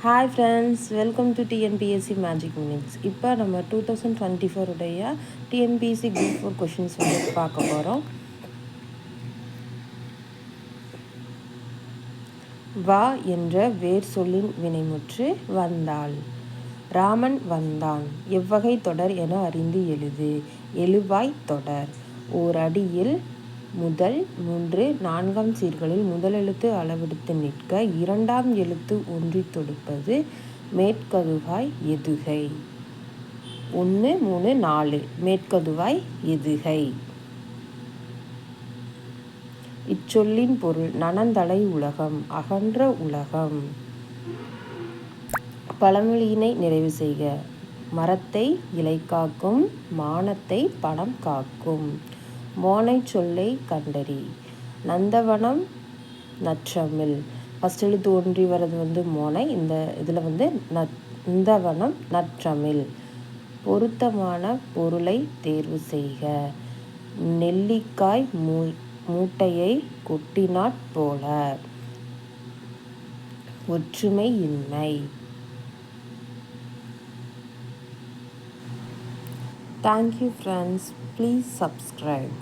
Hi friends, welcome to TNPSC magic minutes. இப்போ நம்ம 2024 உடைய டிஎன்பிஎஸ்சி குரூப் 4 கொஷின்ஸ் வந்து பார்க்க போகிறோம். வா என்ற வேர் சொல்லின் வினைமுற்று வந்தாள். ராமன் வந்தான். எவ்வகை தொடர் என அறிந்து எழுது. எழுவாய் தொடர். ஓர் அடியில் முதல் 3 4ஆம் சீர்களில் முதலெழுத்து அளவெடுத்து நிற்க இரண்டாம் எழுத்து ஒன்றி தொடுப்பது மேற்கதுவாய் எதுகை. 1 3 4 மேற்கதுவாய் எதுகை. இச்சொல்லின் பொருள் நனந்தலை உலகம், அகன்ற உலகம். பழமொழியினை நிறைவு செய்க. மரத்தை இலை காக்கும், மானத்தை பணம் காக்கும். மோனை சொல்லை கண்டறி. நந்தவனம் நற்றமிழ். ஃபஸ்ட் எழுத்து ஒன்றி வர்றது வந்து மோனை, இந்த இதில் வந்து நந்தவனம் நற்றமிழ். பொருத்தமான பொருளை தேர்வு செய்க. நெல்லிக்காய் மூட்டையை கொட்டினாற் போல. ஒற்றுமை இன்மை. Thank you friends. Please subscribe.